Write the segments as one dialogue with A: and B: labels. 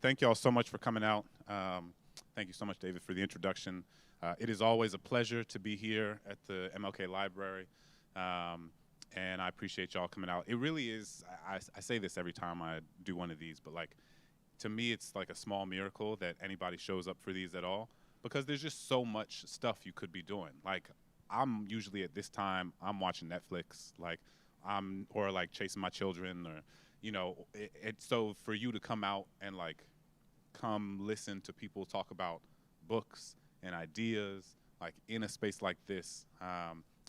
A: Thank you all so much for coming out. Thank you so much, David, for the introduction. It is always a pleasure to be here at the MLK Library, and I appreciate y'all coming out. It really is, I say this every time I do one of these, but like, to me, it's like a small miracle that anybody shows up for these at all, because there's just so much stuff you could be doing. Like, I'm usually at this time, I'm watching Netflix, like, or like chasing my children, or, so for you to come out and like come listen to people talk about books and ideas, like in a space like this,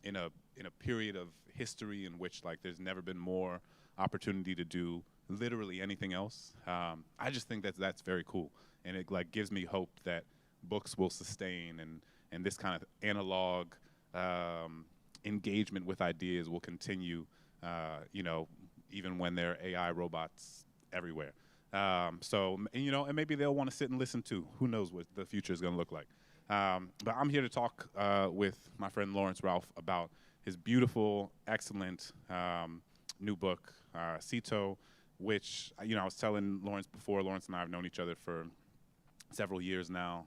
A: in a period of history in which like there's never been more opportunity to do literally anything else. I just think that that's very cool, and it like gives me hope that books will sustain, and this kind of analog engagement with ideas will continue. Even when there are AI robots everywhere. And maybe they'll want to sit and listen too. Who knows what the future is going to look like. But I'm here to talk with my friend Lawrence Ralph about his beautiful, excellent new book, Cito, which, I was telling Lawrence before. Lawrence and I have known each other for several years now.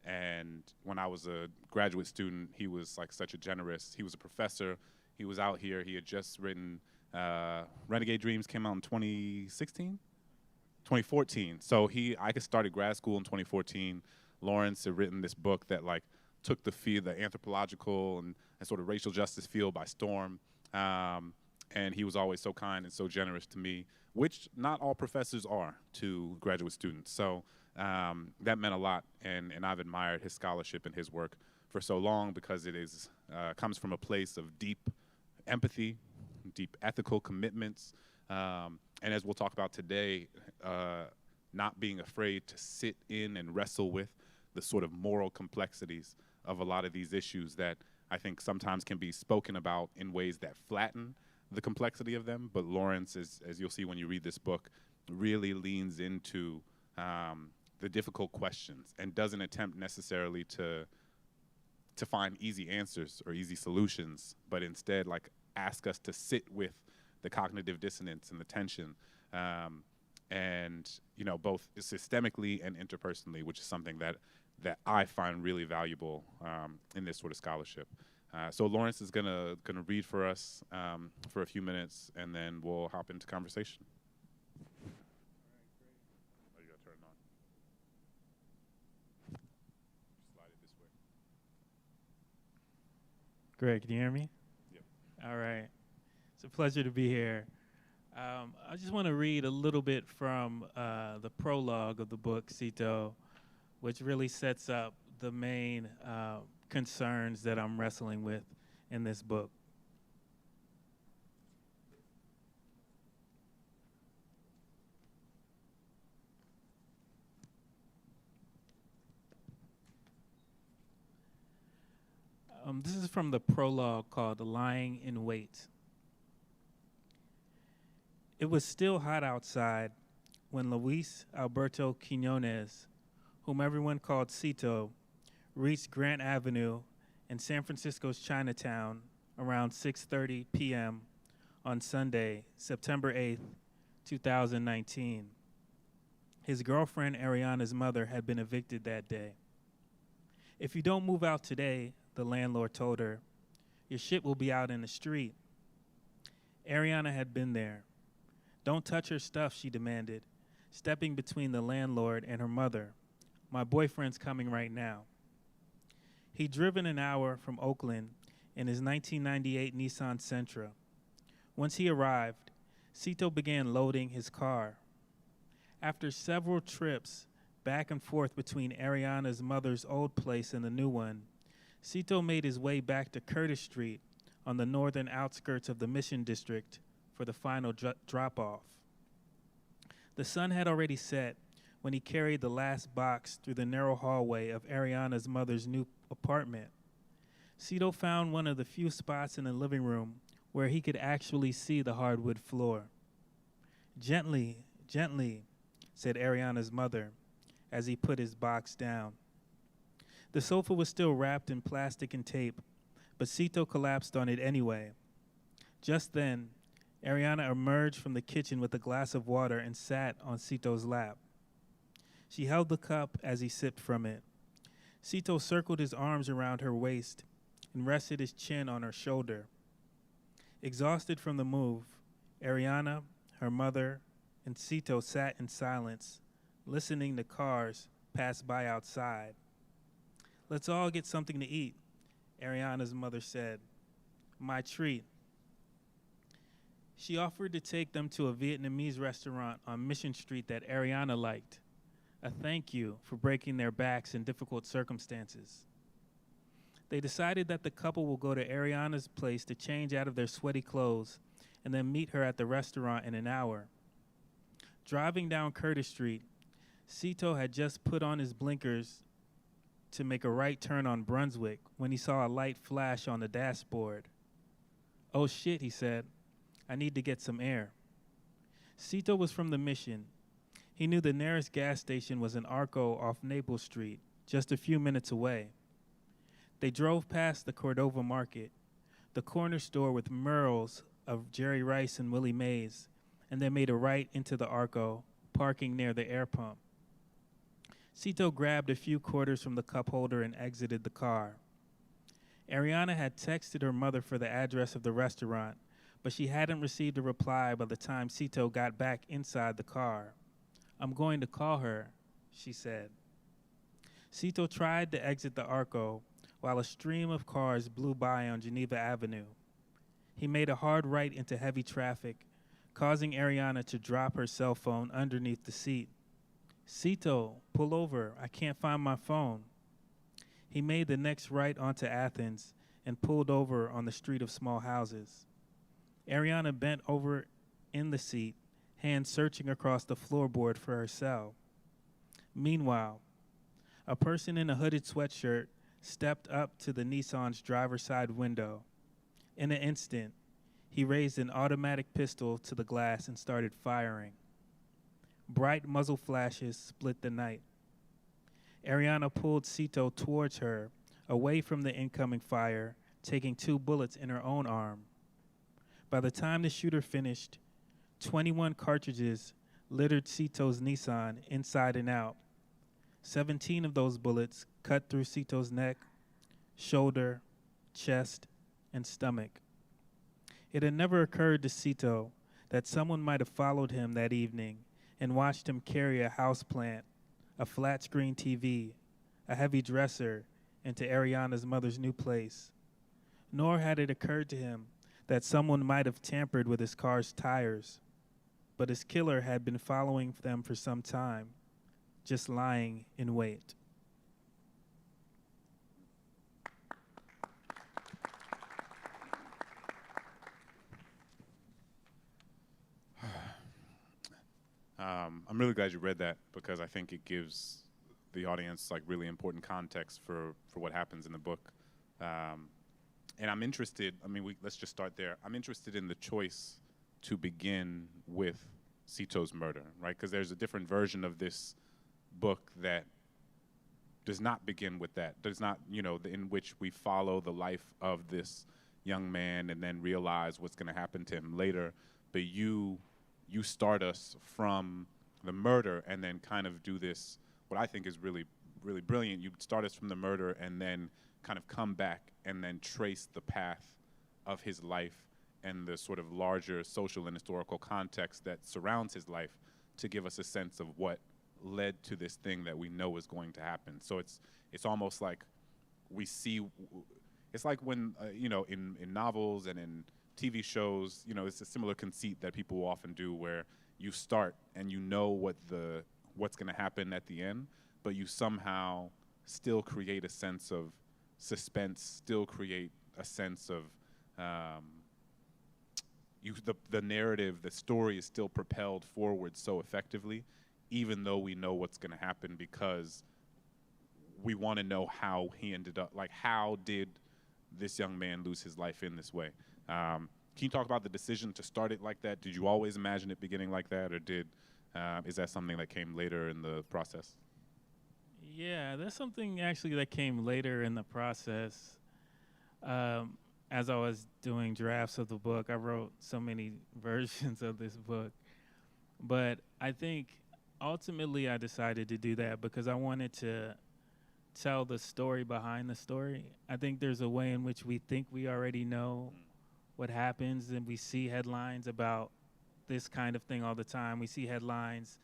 A: And when I was a graduate student, he was like such a generous, he was a professor. He was out here. He had just written Renegade Dreams, came out in 2016? 2014. So I started grad school in 2014. Lawrence had written this book that like took the anthropological and sort of racial justice field by storm. And he was always so kind and so generous to me, which not all professors are to graduate students. So that meant a lot, and I've admired his scholarship and his work for so long, because it is comes from a place of deep empathy, deep ethical commitments, and as we'll talk about today, not being afraid to sit in and wrestle with the sort of moral complexities of a lot of these issues that I think sometimes can be spoken about in ways that flatten the complexity of them. But Lawrence, as you'll see when you read this book, really leans into the difficult questions and doesn't attempt necessarily to find easy answers or easy solutions, but instead like ask us to sit with the cognitive dissonance and the tension, and both systemically and interpersonally, which is something that I find really valuable in this sort of scholarship. So Lawrence is gonna read for us for a few minutes, and then we'll hop into conversation. Oh, you gotta turn it on. Slide it this way.
B: Greg, can you hear me?
A: Yep.
B: All right. It's a pleasure to be here. I just want to read a little bit from the prologue of the book, Cito, which really sets up the main concerns that I'm wrestling with in this book. This is from the prologue called Lying in Wait. It was still hot outside when Luis Alberto Quinones, whom everyone called Cito, reached Grant Avenue in San Francisco's Chinatown around 6:30 p.m. on Sunday, September 8th, 2019. His girlfriend Ariana's mother had been evicted that day. "If you don't move out today," the landlord told her, "your shit will be out in the street." Ariana had been there. "Don't touch her stuff," she demanded, stepping between the landlord and her mother. "My boyfriend's coming right now." He'd driven an hour from Oakland in his 1998 Nissan Sentra. Once he arrived, Cito began loading his car. After several trips back and forth between Ariana's mother's old place and the new one, Cito made his way back to Curtis Street on the northern outskirts of the Mission District for the final drop-off. The sun had already set when he carried the last box through the narrow hallway of Ariana's mother's new apartment. Cito found one of the few spots in the living room where he could actually see the hardwood floor. "Gently, gently," said Ariana's mother as he put his box down. The sofa was still wrapped in plastic and tape, but Cito collapsed on it anyway. Just then, Ariana emerged from the kitchen with a glass of water and sat on Cito's lap. She held the cup as he sipped from it. Cito circled his arms around her waist and rested his chin on her shoulder. Exhausted from the move, Ariana, her mother, and Cito sat in silence, listening to cars pass by outside. "Let's all get something to eat," Ariana's mother said. "My treat." She offered to take them to a Vietnamese restaurant on Mission Street that Ariana liked, a thank you for breaking their backs in difficult circumstances. They decided that the couple will go to Ariana's place to change out of their sweaty clothes and then meet her at the restaurant in an hour. Driving down Curtis Street, Cito had just put on his blinkers to make a right turn on Brunswick when he saw a light flash on the dashboard. "Oh shit," he said. "I need to get some air." Cito was from the Mission. He knew the nearest gas station was in Arco off Naples Street, just a few minutes away. They drove past the Cordova Market, the corner store with murals of Jerry Rice and Willie Mays, and then made a right into the Arco, parking near the air pump. Cito grabbed a few quarters from the cup holder and exited the car. Ariana had texted her mother for the address of the restaurant, but she hadn't received a reply by the time Cito got back inside the car. "I'm going to call her," she said. Cito tried to exit the Arco while a stream of cars blew by on Geneva Avenue. He made a hard right into heavy traffic, causing Ariana to drop her cell phone underneath the seat. "Cito, pull over. I can't find my phone." He made the next right onto Athens and pulled over on the street of small houses. Ariana bent over in the seat, hands searching across the floorboard for her cell. Meanwhile, a person in a hooded sweatshirt stepped up to the Nissan's driver's side window. In an instant, he raised an automatic pistol to the glass and started firing. Bright muzzle flashes split the night. Ariana pulled Cito towards her, away from the incoming fire, taking 2 bullets in her own arm. By the time the shooter finished, 21 cartridges littered Cito's Nissan inside and out. 17 of those bullets cut through Cito's neck, shoulder, chest, and stomach. It had never occurred to Cito that someone might have followed him that evening and watched him carry a houseplant, a flat-screen TV, a heavy dresser into Ariana's mother's new place. Nor had it occurred to him that someone might have tampered with his car's tires, but his killer had been following them for some time, just lying in wait.
A: I'm really glad you read that because I think it gives the audience like really important context for what happens in the book. And I'm interested, let's just start there. I'm interested in the choice to begin with Cito's murder, right? Because there's a different version of this book that does not begin with that, does not, in which we follow the life of this young man and then realize what's going to happen to him later. But you start us from the murder and then kind of do this, what I think is really, really brilliant. You start us from the murder and then kind of come back and then trace the path of his life and the sort of larger social and historical context that surrounds his life to give us a sense of what led to this thing that we know is going to happen. So it's almost like we see, it's like when, in novels and in TV shows, it's a similar conceit that people will often do where you start and you know what's going to happen at the end, but you somehow still create a sense of suspense, still create a sense of the narrative, the story is still propelled forward so effectively, even though we know what's going to happen because we want to know how he ended up, like how did this young man lose his life in this way? Can you talk about the decision to start it like that? Did you always imagine it beginning like that, or is that something that came later in the process?
B: Yeah, that's something actually that came later in the process. As I was doing drafts of the book, I wrote so many versions of this book. But I think ultimately, I decided to do that because I wanted to tell the story behind the story. I think there's a way in which we think we already know what happens, and we see headlines about this kind of thing all the time. We see headlines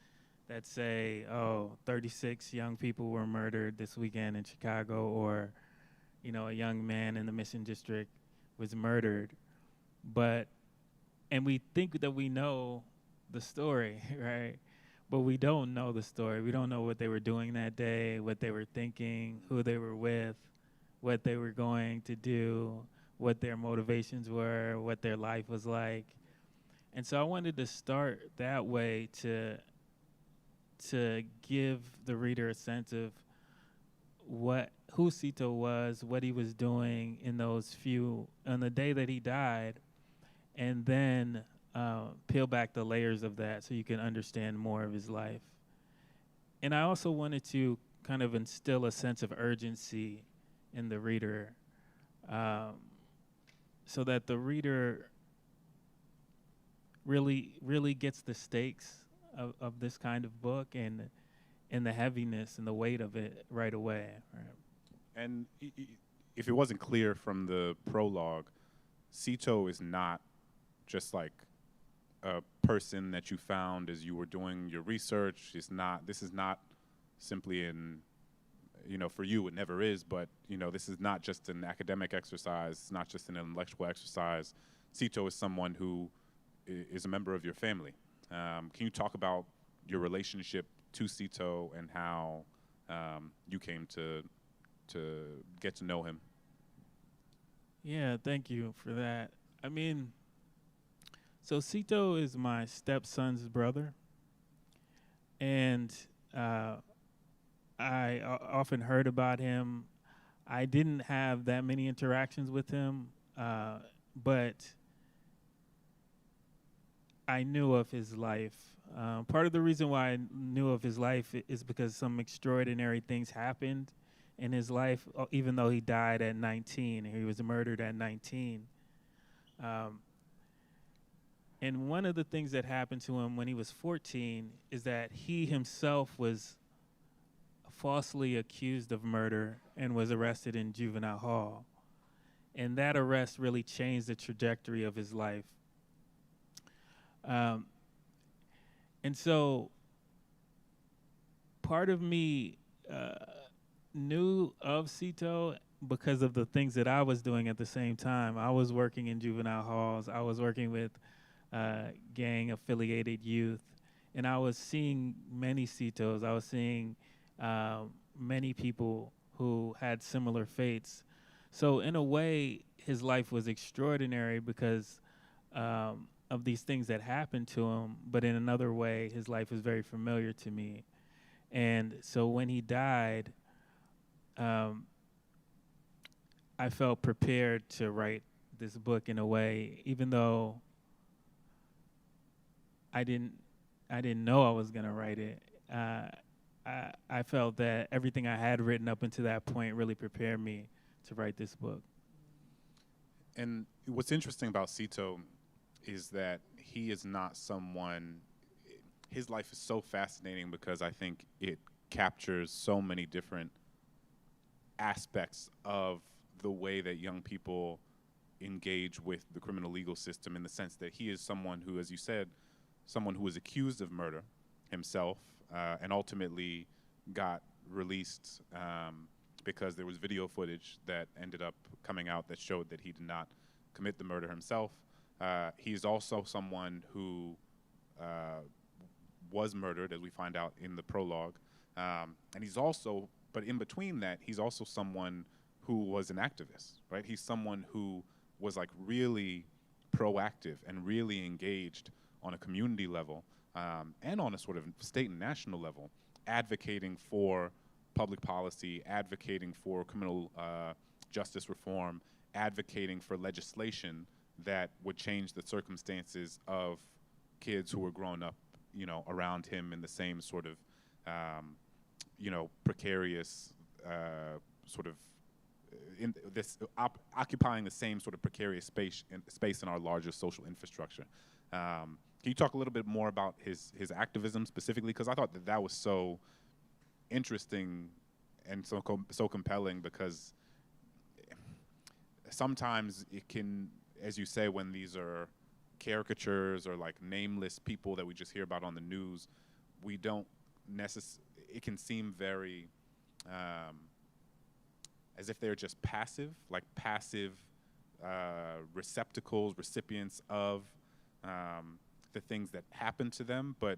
B: that say, oh, 36 young people were murdered this weekend in Chicago, or, a young man in the Mission District was murdered. And we think that we know the story, right? But we don't know the story. We don't know what they were doing that day, what they were thinking, who they were with, what they were going to do, what their motivations were, what their life was like. And so I wanted to start that way to give the reader a sense of who Cito was, what he was doing in on the day that he died, and then peel back the layers of that so you can understand more of his life. And I also wanted to kind of instill a sense of urgency in the reader, so that the reader really gets the stakes of this kind of book and the heaviness and the weight of it right away. Right.
A: And if it wasn't clear from the prologue, Cito is not just like a person that you found as you were doing your research. This is not simply for you, it never is, but, this is not just an academic exercise. It's not just an intellectual exercise. Cito is someone who is a member of your family. Can you talk about your relationship to Cito and how you came to get to know him?
B: Yeah, thank you for that. So Cito is my stepson's brother, and I often heard about him. I didn't have that many interactions with him, but I knew of his life. Part of the reason why I knew of his life is because some extraordinary things happened in his life, even though he died at 19. He was murdered at 19. And one of the things that happened to him when he was 14 is that he himself was falsely accused of murder and was arrested in juvenile hall. And that arrest really changed the trajectory of his life. And so part of me knew of Cito because of the things that I was doing at the same time. I was working in juvenile halls. I was working with gang-affiliated youth, and I was seeing many Citos. I was seeing many people who had similar fates. So in a way, his life was extraordinary because of these things that happened to him, but in another way, his life was very familiar to me. And so when he died, I felt prepared to write this book in a way, even though I didn't know I was gonna write it. I felt that everything I had written up until that point really prepared me to write this book.
A: And what's interesting about Cito is that he is not someone, his life is so fascinating because I think it captures so many different aspects of the way that young people engage with the criminal legal system, in the sense that he is someone who, as you said, someone who was accused of murder himself and ultimately got released because there was video footage that ended up coming out that showed that he did not commit the murder himself. He's also someone who was murdered, as we find out in the prologue. And he's also, but in between that, he's also someone who was an activist, right? He's someone who was like really proactive and really engaged on a community level and on a sort of state and national level, advocating for public policy, advocating for criminal justice reform, advocating for legislation that would change the circumstances of kids who were growing up, around him in the same sort of, precarious sort of, in this occupying the same sort of precarious space in our larger social infrastructure. Can Can you talk a little bit more about his activism specifically? Because I thought that was so interesting and so compelling, because sometimes it can, as you say, when these are caricatures or like nameless people that we just hear about on the news, we don't it can seem very as if they're just passive, like passive recipients of the things that happen to them. But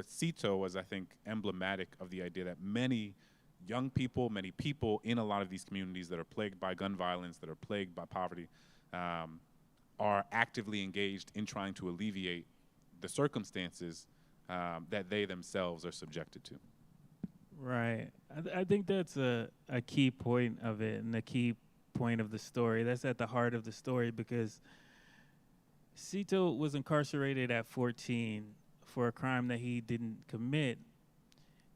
A: Cito was, I think, emblematic of the idea that many young people, many people in a lot of these communities that are plagued by gun violence, that are plagued by poverty, are actively engaged in trying to alleviate the circumstances that they themselves are subjected to.
B: Right. I think that's a key point of it, and a key point of the story. That's at the heart of the story, because Cito was incarcerated at 14 for a crime that he didn't commit.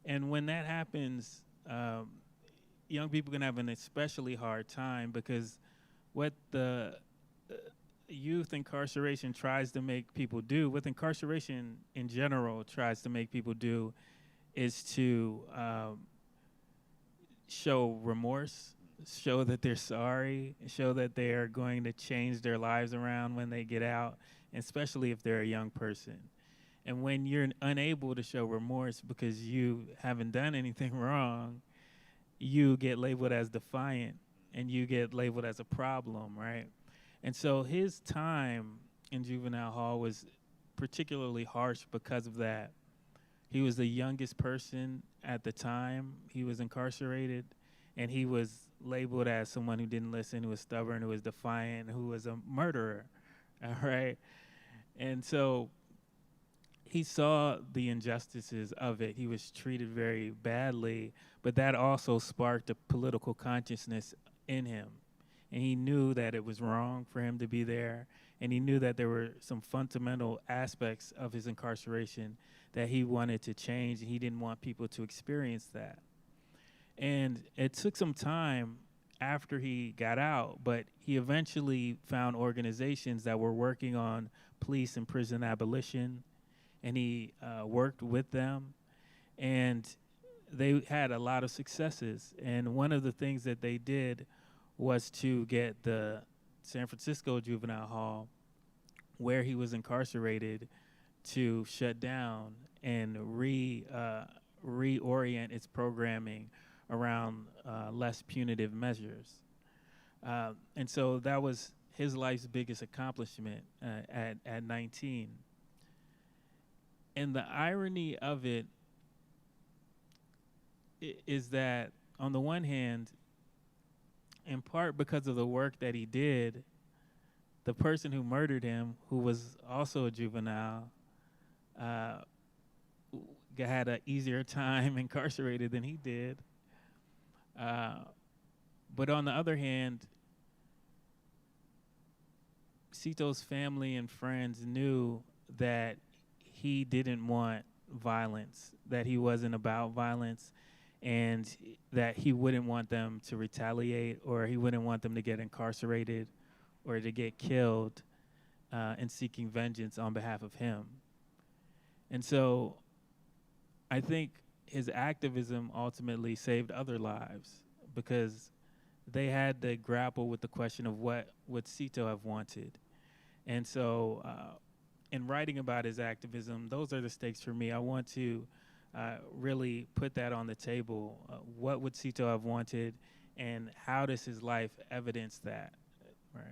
B: And when that happens, young people can have an especially hard time, because what the youth incarceration tries to make people do, what incarceration in general tries to make people do, is to show remorse, show that they're sorry, show that they are going to change their lives around when they get out, especially if they're a young person. And when you're unable to show remorse because you haven't done anything wrong, you get labeled as defiant, and you get labeled as a problem, right? And so his time in juvenile hall was particularly harsh because of that. He was the youngest person at the time he was incarcerated, and he was labeled as someone who didn't listen, who was stubborn, who was defiant, who was a murderer, all right? And so he saw the injustices of it. He was treated very badly, but that also sparked a political consciousness in him. And he knew that it was wrong for him to be there, and he knew that there were some fundamental aspects of his incarceration that he wanted to change, and he didn't want people to experience that. And it took some time after he got out, but he eventually found organizations that were working on police and prison abolition, and he worked with them, and they had a lot of successes. And one of the things that they did was to get the San Francisco Juvenile Hall, where he was incarcerated, to shut down and reorient its programming around less punitive measures. And so that was his life's biggest accomplishment at 19. And the irony of it is that, on the one hand, in part because of the work that he did, the person who murdered him, who was also a juvenile, had an easier time incarcerated than he did. But on the other hand, Cito's family and friends knew that he didn't want violence, that he wasn't about violence, and that he wouldn't want them to retaliate, or he wouldn't want them to get incarcerated or to get killed in seeking vengeance on behalf of him. And so I think his activism ultimately saved other lives, because they had to grapple with the question of what would Cito have wanted. And so in writing about his activism, those are the stakes for me. I want to really put that on the table. What would Cito have wanted, and how does his life evidence that? Right.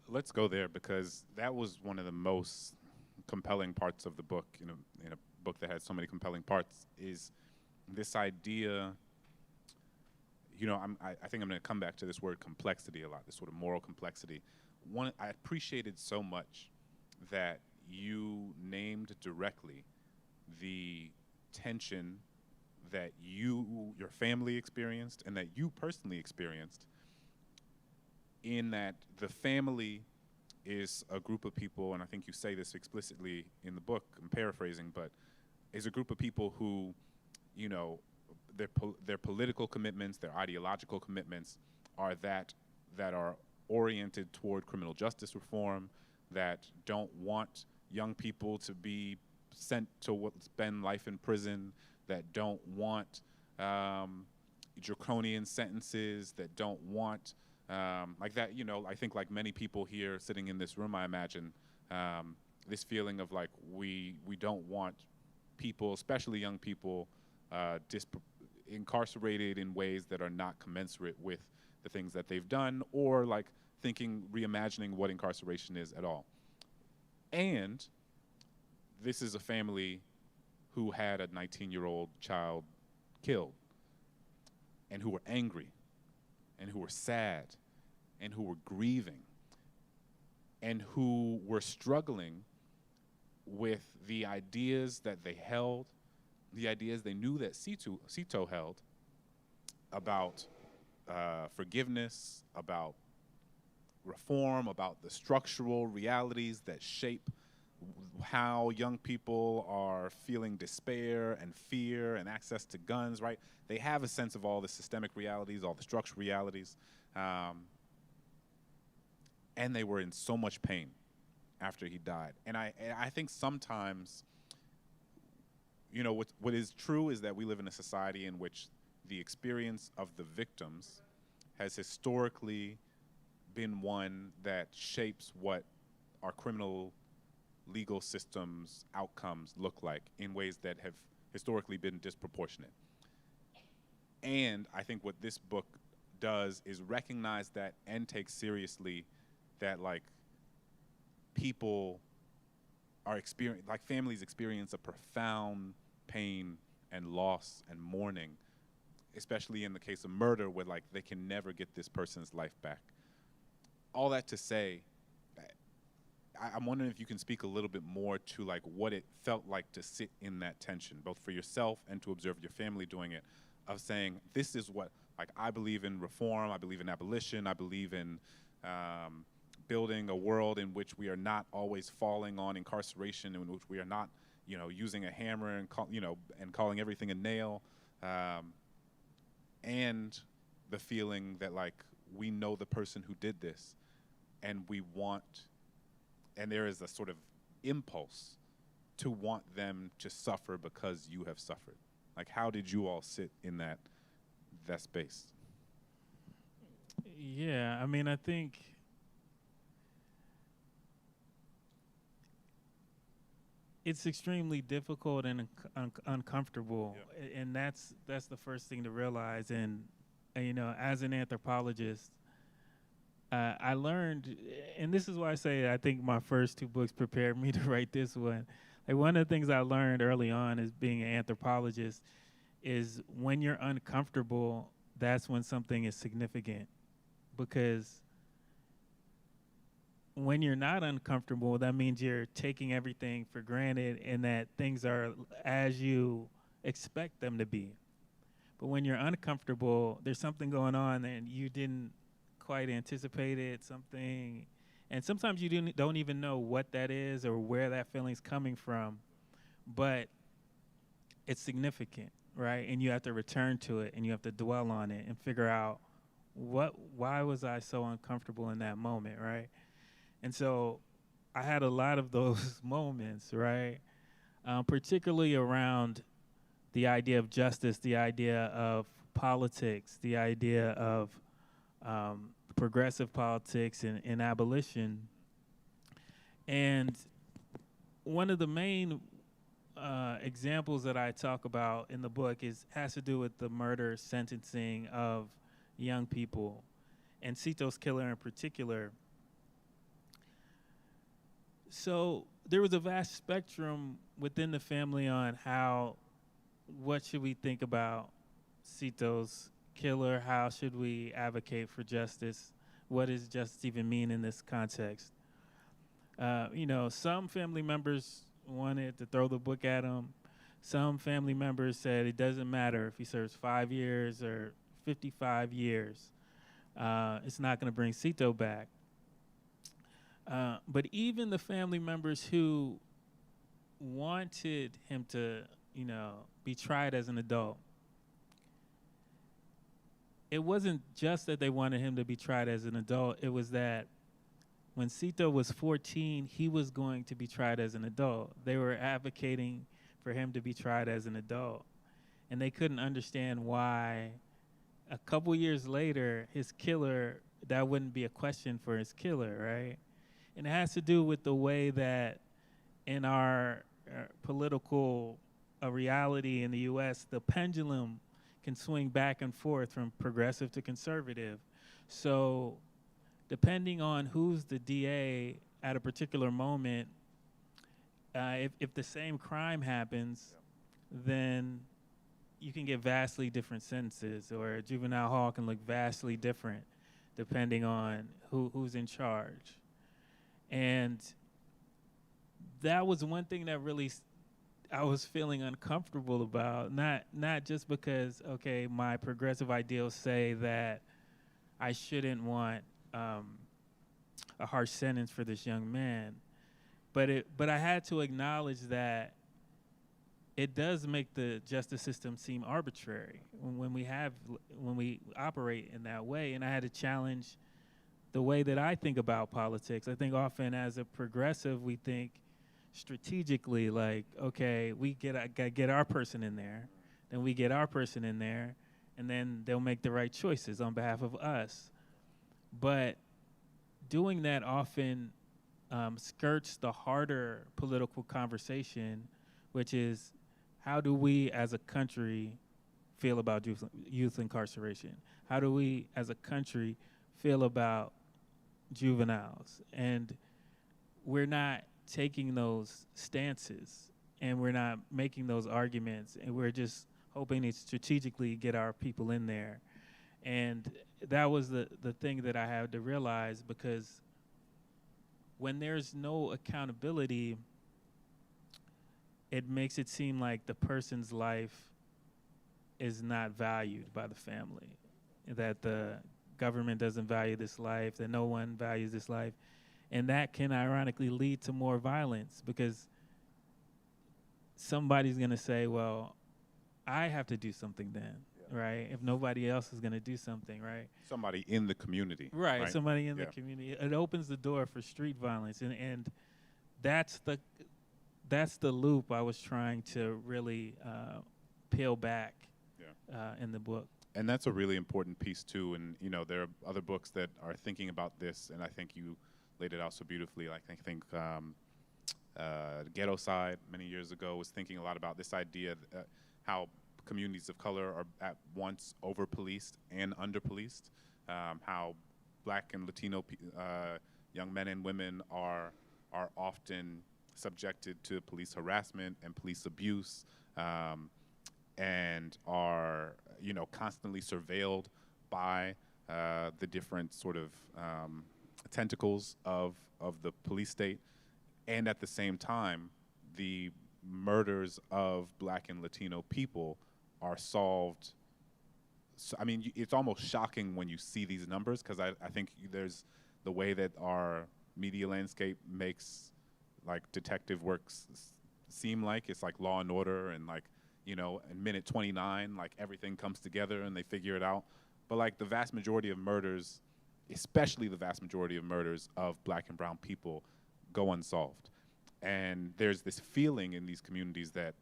A: Let's go there, because that was one of the most compelling parts of the book. In a book that has so many compelling parts, is this idea. I think I'm going to come back to this word complexity a lot. This sort of moral complexity. I appreciated so much that you named directly the tension that your family experienced, and that you personally experienced, in that the family is a group of people, and I think you say this explicitly in the book, I'm paraphrasing, but is a group of people who, their political commitments, their ideological commitments are that are oriented toward criminal justice reform, that don't want young people to be sent to spend life in prison, that don't want draconian sentences, that don't want like that. I think like many people here sitting in this room, I imagine this feeling of like we don't want people, especially young people, incarcerated in ways that are not commensurate with the things that they've done, or like reimagining what incarceration is at all. And this is a family who had a 19-year-old child killed, and who were angry, and who were sad, and who were grieving, and who were struggling with the ideas that they held, the ideas they knew that Cito held about forgiveness, about reform, about the structural realities that shape how young people are feeling despair and fear and access to guns, right? They have a sense of all the systemic realities, all the structural realities, and they were in so much pain after he died. And I think sometimes, what is true is that we live in a society in which the experience of the victims has historically been one that shapes what our criminal legal systems outcomes look like in ways that have historically been disproportionate. And I think what this book does is recognize that and take seriously that like people are families experience a profound pain and loss and mourning, especially in the case of murder, where like they can never get this person's life back. All that to say, I'm wondering if you can speak a little bit more to like what it felt like to sit in that tension, both for yourself and to observe your family doing it, of saying, this is what, like, I believe in reform, I believe in abolition, I believe in building a world in which we are not always falling on incarceration, in which we are not, using a hammer and calling everything a nail, and the feeling that like we know the person who did this, and and there is a sort of impulse to want them to suffer because you have suffered. Like, how did you all sit in that space?
B: Yeah, I mean, I think it's extremely difficult and uncomfortable, and that's the first thing to realize. And as an anthropologist, I learned, and this is why I say I think my first two books prepared me to write this one. Like, one of the things I learned early on as being an anthropologist is when you're uncomfortable, that's when something is significant. Because when you're not uncomfortable, that means you're taking everything for granted and that things are as you expect them to be. But when you're uncomfortable, there's something going on and you didn't quite anticipate it, something, and sometimes you don't even know what that is or where that feeling's coming from, but it's significant, right? And you have to return to it and you have to dwell on it and figure out why was I so uncomfortable in that moment, right? And so I had a lot of those moments, right? Particularly around the idea of justice, the idea of politics, the idea of progressive politics and abolition. And one of the main examples that I talk about in the book has to do with the murder sentencing of young people, and Cito's killer in particular. So there was a vast spectrum within the family on what should we think about Cito's killer? How should we advocate for justice? What does justice even mean in this context? Some family members wanted to throw the book at him. Some family members said it doesn't matter if he serves 5 years or 55 years. It's not going to bring Cito back. But even the family members who wanted him to, be tried as an adult, it wasn't just that they wanted him to be tried as an adult. It was that when Cito was 14, he was going to be tried as an adult. They were advocating for him to be tried as an adult. And they couldn't understand why a couple years later, his killer, that wouldn't be a question for his killer, right? And it has to do with the way that in our political reality in the U.S., the pendulum can swing back and forth from progressive to conservative. So depending on who's the DA at a particular moment, if the same crime happens, then you can get vastly different sentences, or juvenile hall can look vastly different depending on who's in charge. And that was one thing that really I was feeling uncomfortable about, not just because, okay, my progressive ideals say that I shouldn't want a harsh sentence for this young man, but I had to acknowledge that it does make the justice system seem arbitrary when we operate in that way. And I had to challenge the way that I think about politics. I think often as a progressive, we think strategically, like, okay, we get our person in there, then we get our person in there, and then they'll make the right choices on behalf of us. But doing that often skirts the harder political conversation, which is, how do we as a country feel about youth incarceration? How do we as a country feel about juveniles? And we're not taking those stances, and we're not making those arguments, and we're just hoping to strategically get our people in there. And that was the thing that I had to realize, because when there's no accountability, it makes it seem like the person's life is not valued by the family, that the government doesn't value this life, that no one values this life. And that can ironically lead to more violence, because somebody's going to say, well, I have to do something then, right? If nobody else is going to do something, right?
A: Somebody in the community.
B: Right, somebody in the community. It opens the door for street violence, and that's the loop I was trying to really peel back in the book.
A: And that's a really important piece too. And there are other books that are thinking about this, and I think you laid it out so beautifully. Like, I think Ghetto Side many years ago was thinking a lot about this idea how communities of color are at once over-policed and under-policed, how Black and Latino young men and women are often subjected to police harassment and police abuse, and are constantly surveilled by the different sort of tentacles of the police state. And at the same time, the murders of Black and Latino people are solved. So, I mean, it's almost shocking when you see these numbers, because I think there's the way that our media landscape makes like detective works seem like it's like Law and Order, and like, in minute 29, like everything comes together and they figure it out. But like the vast majority of murders, especially the vast majority of murders of Black and brown people, go unsolved. And there's this feeling in these communities that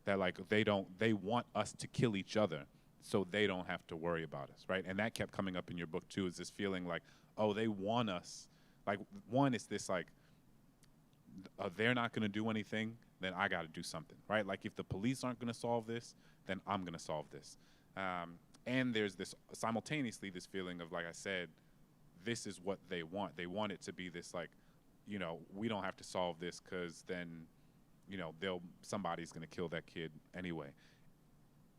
A: like they want us to kill each other so they don't have to worry about us, right? And that kept coming up in your book too, is this feeling like, oh, they want us. Like, one is this like, they're not going to do anything, then I got to do something, right? Like, if the police aren't going to solve this, then I'm going to solve this. And there's this simultaneously this feeling of, like I said, this is what they want. They want it to be this like, we don't have to solve this, because then, somebody's going to kill that kid anyway.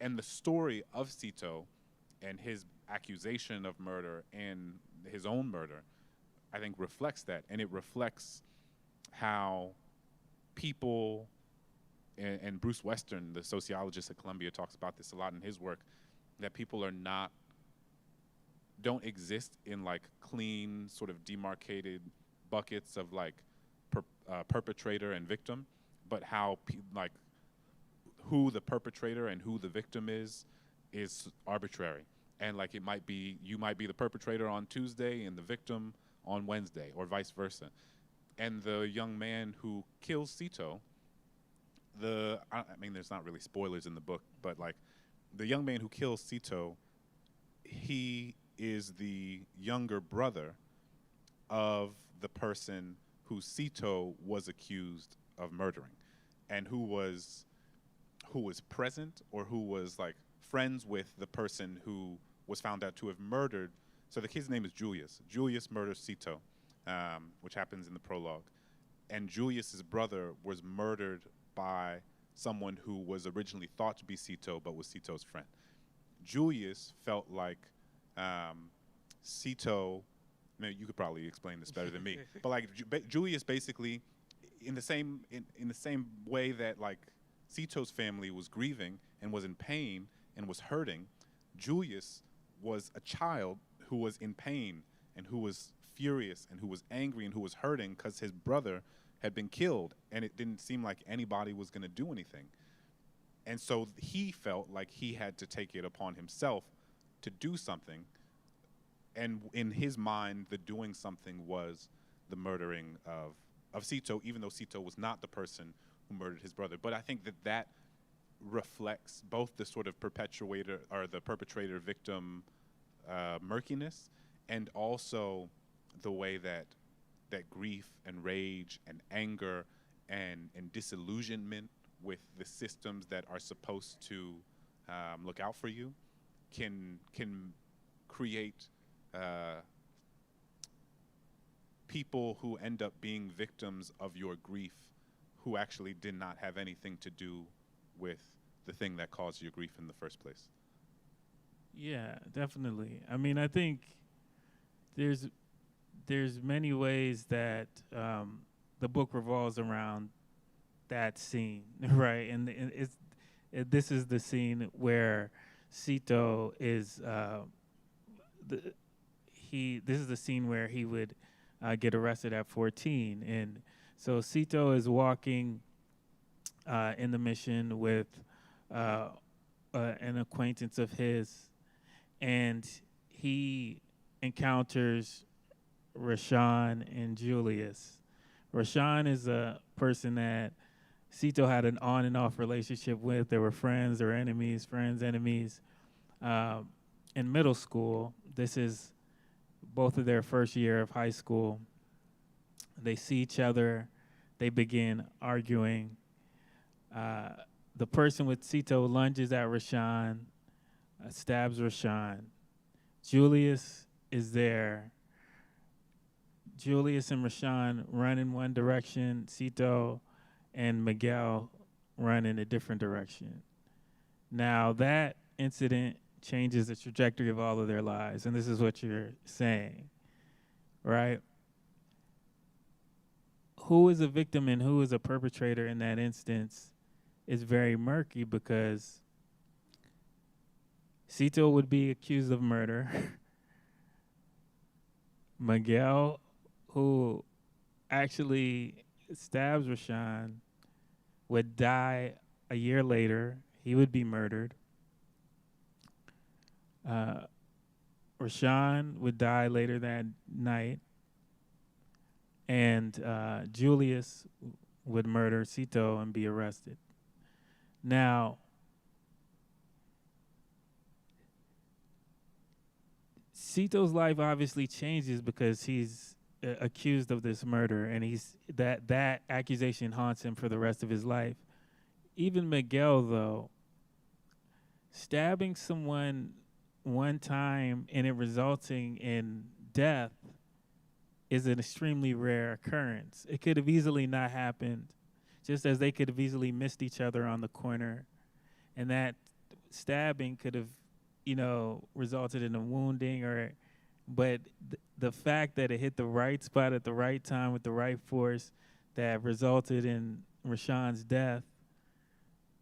A: And the story of Cito and his accusation of murder and his own murder, I think reflects that. And it reflects how people, and Bruce Western, the sociologist at Columbia, talks about this a lot in his work, that people don't exist in like clean, sort of demarcated buckets of like perpetrator and victim, but how like who the perpetrator and who the victim is arbitrary. And like, you might be the perpetrator on Tuesday and the victim on Wednesday, or vice versa. And the young man who kills Sito, I mean, there's not really spoilers in the book, but like the young man who kills Sito, he is the younger brother of the person who Sito was accused of murdering, and who was present, or who was like friends with the person who was found out to have murdered. So the kid's name is Julius. Julius murders Sito, which happens in the prologue. And Julius's brother was murdered by someone who was originally thought to be Sito, but was Sito's friend. Julius felt like Sito, you could probably explain this better than me, but like Julius basically, in the same way that like Sito's family was grieving and was in pain and was hurting, Julius was a child who was in pain and who was furious and who was angry and who was hurting because his brother had been killed, and it didn't seem like anybody was going to do anything. And so he felt like he had to take it upon himself to do something. And in his mind, the doing something was the murdering of Sito, even though Sito was not the person who murdered his brother. But I think that reflects both the sort of perpetrator victim murkiness, and also the way that grief and rage and anger and disillusionment with the systems that are supposed to look out for you can create people who end up being victims of your grief, who actually did not have anything to do with the thing that caused your grief in the first place.
B: Yeah, definitely. I mean, I think there's many ways that the book revolves around that scene, right? And this is the scene where Sito is this is the scene where he would get arrested at 14, and so Sito is walking in the mission with an acquaintance of his, and he encounters Rashawn and Julius. Rashawn is a person that Sito had an on and off relationship with. They were friends or enemies, friends, enemies. In middle school, this is both of their first year of high school. They see each other. They begin arguing. The person with Sito lunges at Rashawn, stabs Rashawn. Julius is there. Julius and Rashawn run in one direction. Sito and Miguel run in a different direction. Now, that incident changes the trajectory of all of their lives, and this is what you're saying, right? Who is a victim and who is a perpetrator in that instance is very murky, because Sito would be accused of murder. Miguel, who actually stabs Rashawn, would die a year later. He would be murdered. Rashawn would die later that night. And Julius would murder Sito and be arrested. Now, Sito's life obviously changes because he's accused of this murder, and that accusation haunts him for the rest of his life. Even Miguel, though, stabbing someone one time and it resulting in death is an extremely rare occurrence. It could have easily not happened, just as they could have easily missed each other on the corner, and that stabbing could have, resulted in a wounding, but the fact that it hit the right spot at the right time with the right force that resulted in Rashawn's death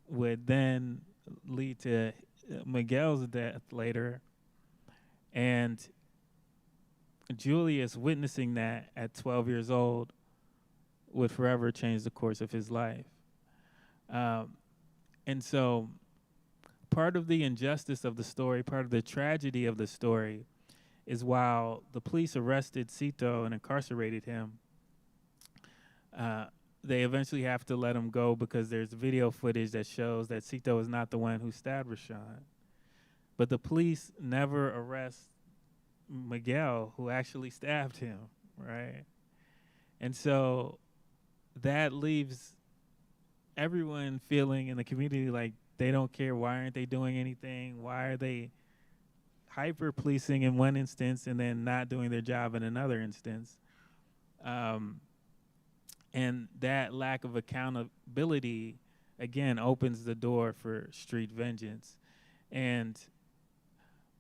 B: would then lead to Miguel's death later. And Julius witnessing that at 12 years old would forever change the course of his life. And so part of the injustice of the story, part of the tragedy of the story, is while the police arrested Cito and incarcerated him, they eventually have to let him go because there's video footage that shows that Cito is not the one who stabbed Rashawn. But the police never arrest Miguel, who actually stabbed him, right? And so that leaves everyone feeling in the community like they don't care. Why aren't they doing anything? Why are they hyper policing in one instance and then not doing their job in another instance? And that lack of accountability, again, opens the door for street vengeance. And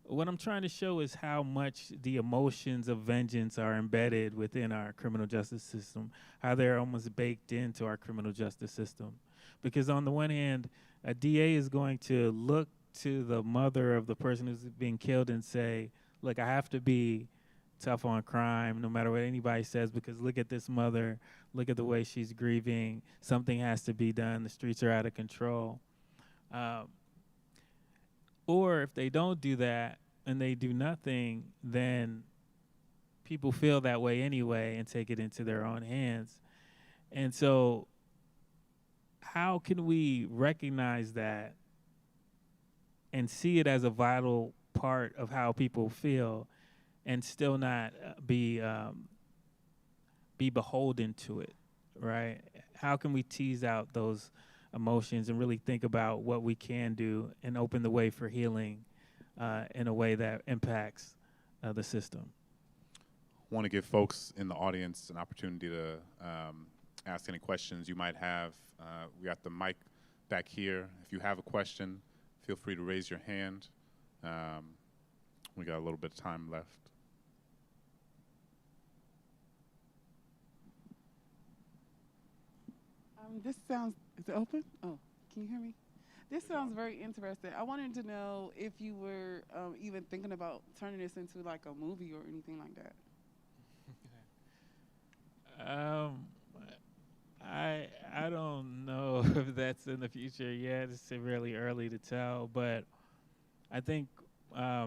B: what I'm trying to show is how much the emotions of vengeance are embedded within our criminal justice system, how they're almost baked into our criminal justice system. Because on the one hand, a DA is going to look to the mother of the person who's being killed and say, look, I have to be tough on crime no matter what anybody says, because look at this mother, look at the way she's grieving, something has to be done, the streets are out of control. Or if they don't do that and they do nothing, then people feel that way anyway and take it into their own hands. And so how can we recognize that and see it as a vital part of how people feel and still not be beholden to it, right? How can we tease out those emotions and really think about what we can do and open the way for healing in a way that impacts the system?
A: I want to give folks in the audience an opportunity to ask any questions you might have. We got the mic back here. If you have a question, feel free to raise your hand. We got a little bit of time left.
C: This sounds, is it open? Oh, can you hear me? This sounds very interesting. I wanted to know if you were even thinking about turning this into like a movie or anything like that.
B: I don't know if that's in the future yet. It's really early to tell, but I think I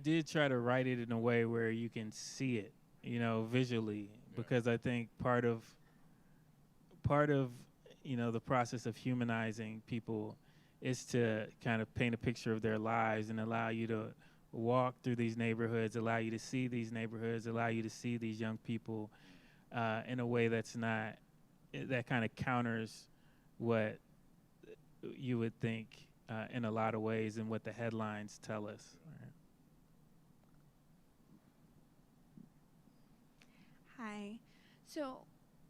B: did try to write it in a way where you can see it, visually, because I think part of the process of humanizing people is to kind of paint a picture of their lives and allow you to walk through these neighborhoods, allow you to see these neighborhoods, allow you to see these young people in a way that kind of counters what you would think in a lot of ways and what the headlines tell us. Right?
D: Hi. So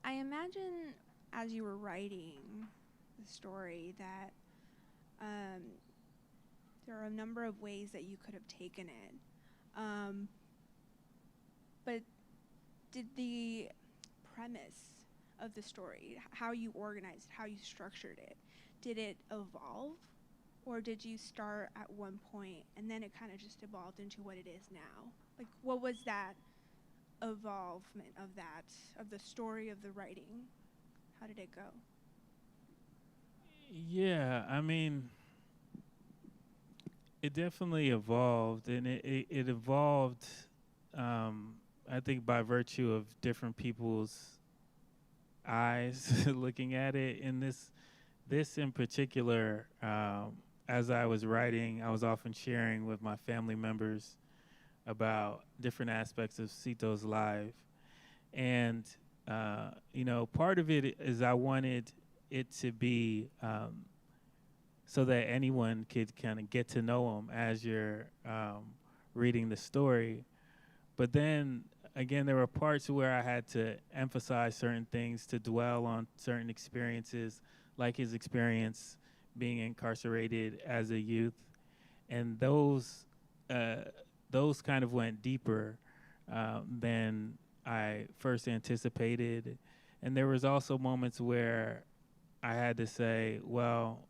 D: I imagine as you were writing the story that there are a number of ways that you could have taken it. But did the premise of the story, how you organized, how you structured it, did it evolve? Or did you start at one point and then it kind of just evolved into what it is now? Like, what was that evolvement of the story, of the writing? How did it go?
B: Yeah, I mean, it definitely evolved, and it evolved, I think, by virtue of different people's eyes looking at it. In this in particular, as I was writing, I was often sharing with my family members about different aspects of Cito's life. And, part of it is I wanted it to be so that anyone could kind of get to know him as you're reading the story. But then, again, there were parts where I had to emphasize certain things, to dwell on certain experiences, like his experience being incarcerated as a youth. And those kind of went deeper than I first anticipated. And there was also moments where I had to say, well,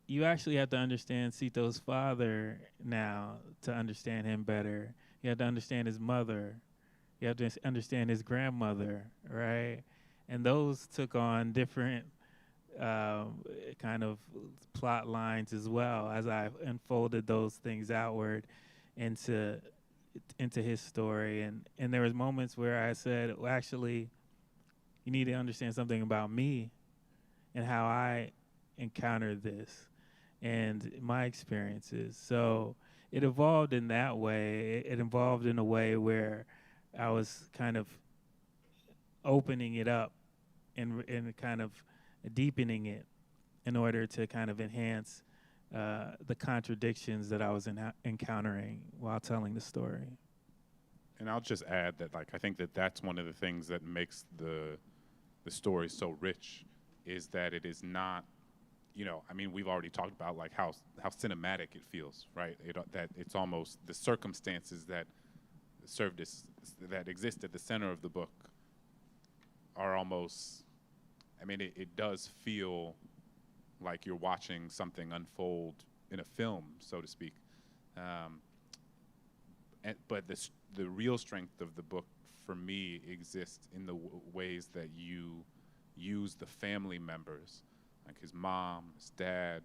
B: you actually have to understand Cito's father now to understand him better. You have to understand his mother. You have to understand his grandmother, right? And those took on different kind of plot lines as well as I unfolded those things outward into his story. And there was moments where I said, well, actually, you need to understand something about me and how I encountered this and my experiences. So it evolved in that way. It evolved in a way where I was kind of opening it up and kind of deepening it in order to kind of enhance the contradictions that I was encountering while telling the story.
A: And I'll just add that, like, I think that that's one of the things that makes the story so rich, is that it is not, you know, I mean, we've already talked about like how cinematic it feels, right? That it's almost the circumstances that that exist at the center of the book are almost, I mean, it does feel like you're watching something unfold in a film, so to speak. But the real strength of the book for me exists in the ways that you use the family members, like his mom, his dad,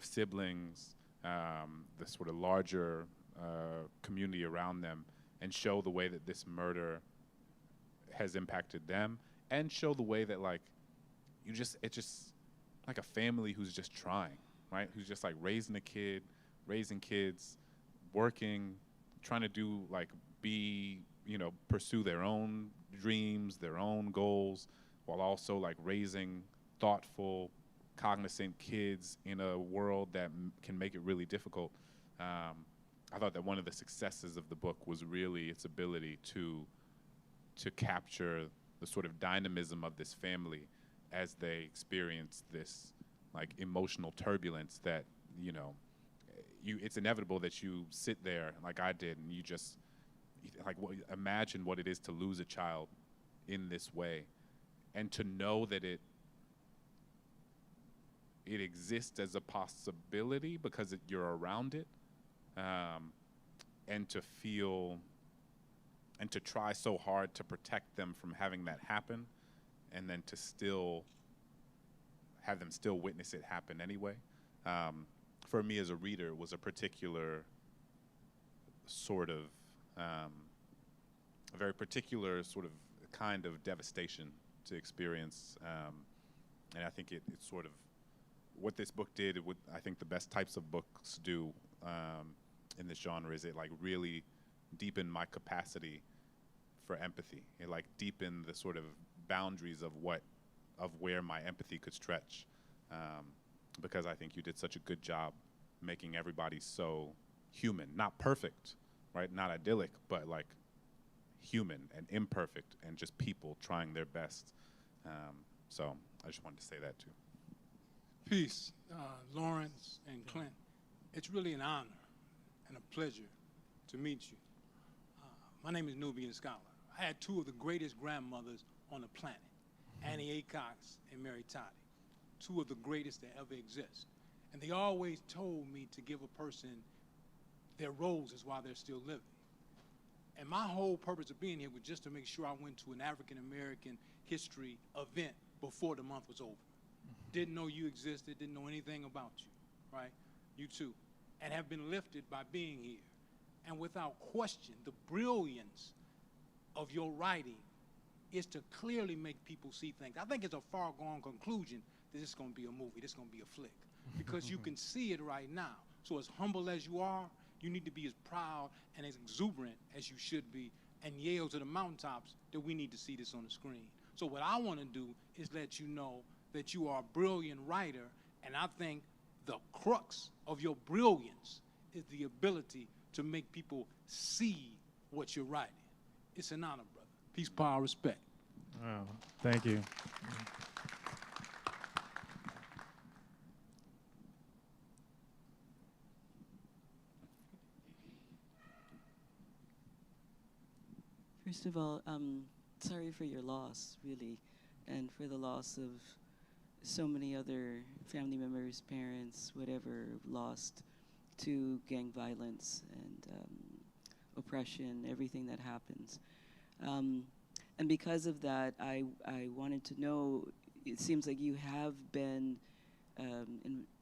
A: siblings, the sort of larger community around them, and show the way that this murder has impacted them, and show the way that, like, it's just like a family who's just trying, right? Who's just like raising kids, working, trying to do, like, pursue their own dreams, their own goals, while also like raising thoughtful, cognizant kids in a world that can make it really difficult. I thought that one of the successes of the book was really its ability to capture the sort of dynamism of this family as they experience this like emotional turbulence that, you know, it's inevitable that you sit there like I did and you just like imagine what it is to lose a child in this way, and to know that it exists as a possibility because you're around it, and to feel and to try so hard to protect them from having that happen, and then to still have them still witness it happen anyway. For me as a reader, was a particular sort of, a very particular sort of kind of devastation to experience. And I think it's sort of what this book did, I think the best types of books do in this genre, is it like really deepened my capacity for empathy. It like deepened the sort of boundaries of where my empathy could stretch. Because I think you did such a good job making everybody so human, not perfect, right? Not idyllic, but like human and imperfect and just people trying their best. So I just wanted to say that too.
E: Peace, Lawrence and Clint. It's really an honor and a pleasure to meet you. My name is Nubian Scholar. I had two of the greatest grandmothers on the planet, Annie Acox and Mary Toddy, two of the greatest that ever exist. And they always told me to give a person their roses while they're still living. And my whole purpose of being here was just to make sure I went to an African-American history event before the month was over. Didn't know you existed, didn't know anything about you, right? You too. And have been lifted by being here. And without question, the brilliance of your writing is to clearly make people see things. I think it's a far-gone conclusion that this is going to be a movie, this is going to be a flick, because you can see it right now. So as humble as you are, you need to be as proud and as exuberant as you should be, and yell to the mountaintops that we need to see this on the screen. So what I want to do is let you know that you are a brilliant writer, and I think the crux of your brilliance is the ability to make people see what you're writing. It's an honor, brother. Peace, power, respect.
B: Wow, thank you.
F: First of all, sorry for your loss, really, and for the loss of so many other family members, parents, whatever, lost to gang violence and oppression, everything that happens. And because of that, I wanted to know, it seems like you have been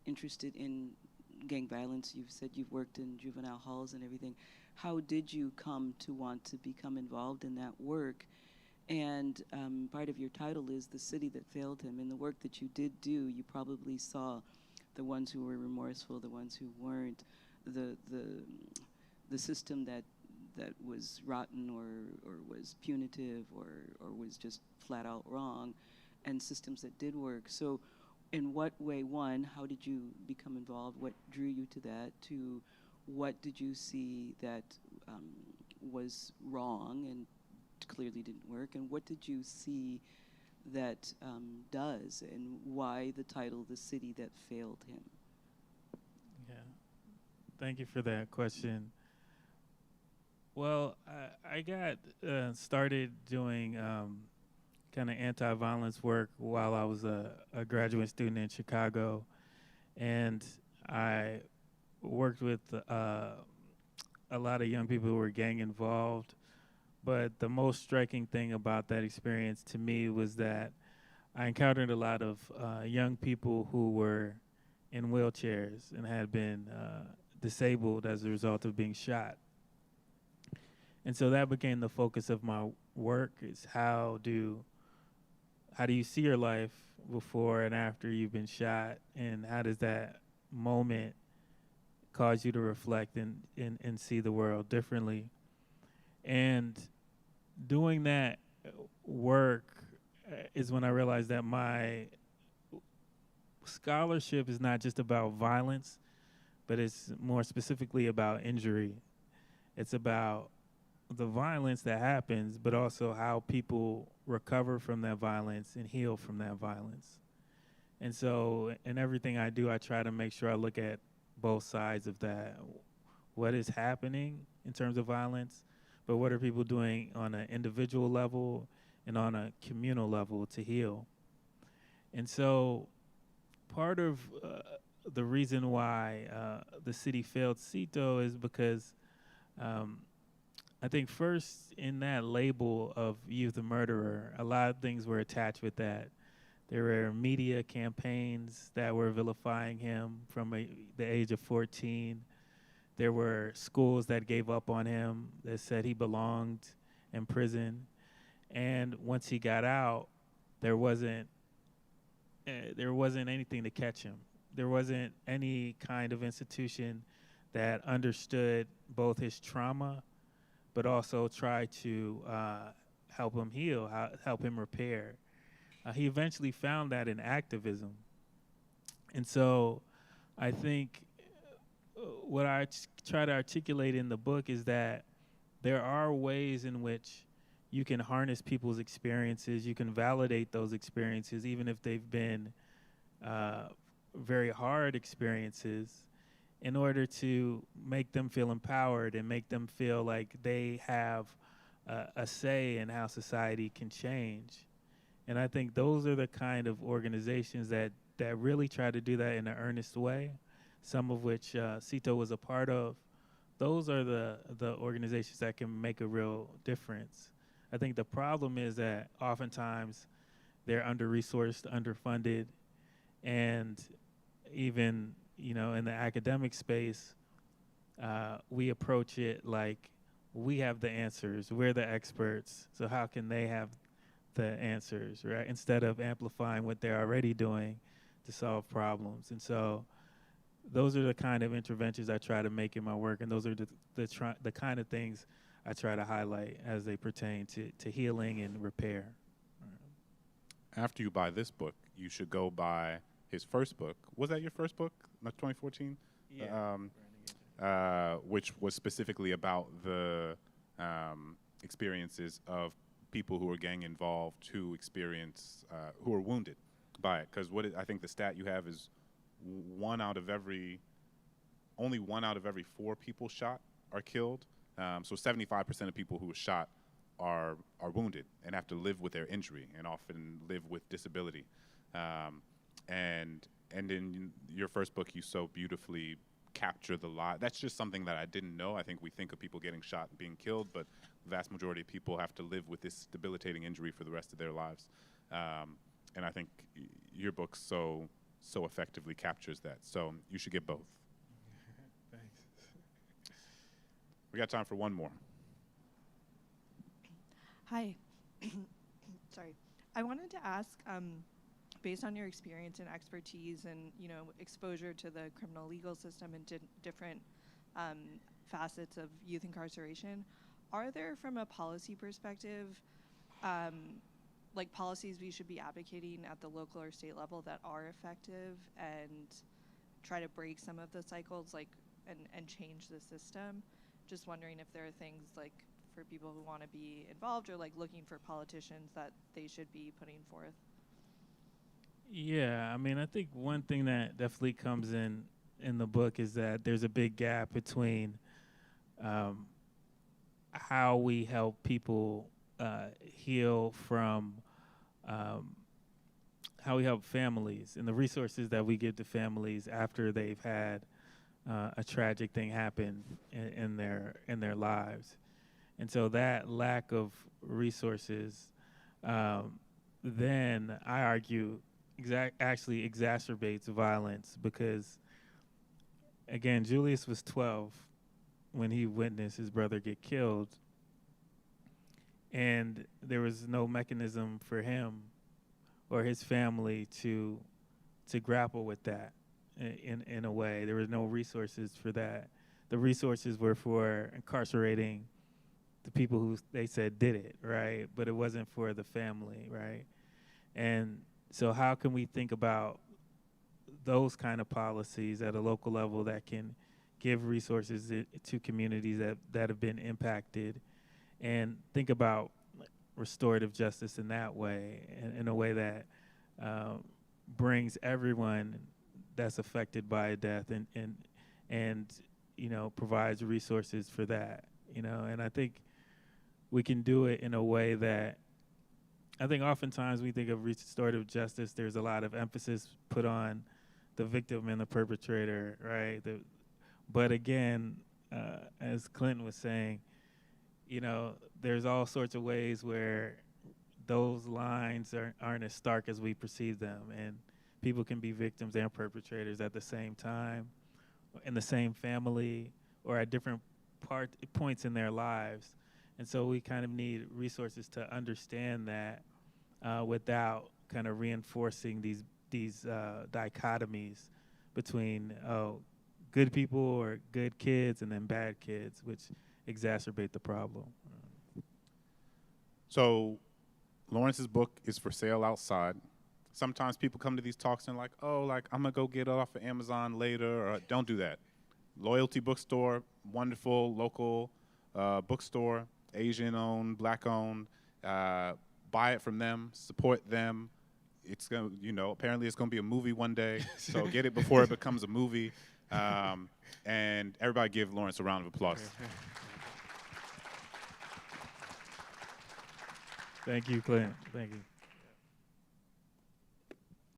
F: interested in gang violence. You've said you've worked in juvenile halls and everything. How did you come to want to become involved in that work? And part of your title is The City That Failed Him. In the work that you did do, you probably saw the ones who were remorseful, the ones who weren't, the system that was rotten or was punitive or was just flat out wrong, and systems that did work. So in what way, one, how did you become involved? What drew you to that? Two, what did you see that was wrong and clearly didn't work? And what did you see that does, and why the title, The City That Failed Him?
B: Yeah. Thank you for that question. Well, I got started doing kind of anti-violence work while I was a graduate student in Chicago, and I worked with a lot of young people who were gang involved. But the most striking thing about that experience to me was that I encountered a lot of young people who were in wheelchairs and had been disabled as a result of being shot. And so that became the focus of my work, is how do you see your life before and after you've been shot, and how does that moment cause you to reflect and see the world differently? And doing that work is when I realized that my scholarship is not just about violence, but it's more specifically about injury. It's about the violence that happens, but also how people recover from that violence and heal from that violence. And so in everything I do, I try to make sure I look at both sides of that. What is happening in terms of violence, but what are people doing on an individual level and on a communal level to heal? And so part of the reason why the city failed Cito is because I think first in that label of youth murderer, a lot of things were attached with that. There were media campaigns that were vilifying him from the age of 14. There were schools that gave up on him, that said he belonged in prison. And once he got out, there wasn't anything to catch him. There wasn't any kind of institution that understood both his trauma, but also tried to help him heal, help him repair. He eventually found that in activism. And so I think what I try to articulate in the book is that there are ways in which you can harness people's experiences, you can validate those experiences, even if they've been very hard experiences, in order to make them feel empowered and make them feel like they have a say in how society can change. And I think those are the kind of organizations that really try to do that in an earnest way, some of which Cito was a part of. Those are the organizations that can make a real difference. I think the problem is that oftentimes they're under-resourced, underfunded, and even in the academic space, we approach it like we have the answers, we're the experts, so how can they have the answers, right? Instead of amplifying what they're already doing to solve problems. And so those are the kind of interventions I try to make in my work, and those are the kind of things I try to highlight as they pertain to healing and repair.
A: After you buy this book, you should go buy his first book. Was that your first book, not 2014?
B: Yeah.
A: Which was specifically about the experiences of people who are gang involved who are wounded by it. Because I think the stat you have is only 1 out of every 4 people shot are killed. So 75% of people who are shot are wounded and have to live with their injury and often live with disability. And in your first book, you so beautifully capture the lot. That's just something that I didn't know. I think we think of people getting shot and being killed, but the vast majority of people have to live with this debilitating injury for the rest of their lives. and I think your book so effectively captures that. So you should get both.
B: Thanks.
A: We got time for one more.
G: Hi. Sorry. I wanted to ask, based on your experience and expertise and exposure to the criminal legal system and different facets of youth incarceration, are there, from a policy perspective, like policies we should be advocating at the local or state level that are effective and try to break some of the cycles, and change the system? Just wondering if there are things like for people who want to be involved or looking for politicians that they should be putting forth.
B: Yeah, I mean, I think one thing that definitely comes in the book is that there's a big gap between how we help people heal from how we help families and the resources that we give to families after they've had a tragic thing happen in their lives. And so that lack of resources, then I argue, actually exacerbates violence because, again, Julius was 12 when he witnessed his brother get killed, and there was no mechanism for him or his family to grapple with that in a way. There was no resources for that. The resources were for incarcerating the people who they said did it, right? But it wasn't for the family, right? And so how can we think about those kind of policies at a local level that can give resources to communities that have been impacted, and think about restorative justice in that way, in a way that brings everyone that's affected by a death and provides resources for that, and I think we can do it in a way that I think oftentimes we think of restorative justice, there's a lot of emphasis put on the victim and the perpetrator, right? But again, as Clinton was saying, there's all sorts of ways where those lines aren't as stark as we perceive them, and people can be victims and perpetrators at the same time, in the same family, or at different points in their lives. And so we kind of need resources to understand that without kind of reinforcing these dichotomies between good people or good kids and then bad kids, which exacerbate the problem.
A: So Lawrence's book is for sale outside. Sometimes people come to these talks and I'm gonna go get it off of Amazon later, or don't do that. Loyalty Bookstore, wonderful local bookstore, Asian-owned, Black-owned. Buy it from them, support them. It's gonna, apparently it's gonna be a movie one day, so get it before it becomes a movie. And everybody give Lawrence a round of applause.
B: Thank you, Clint. Thank you.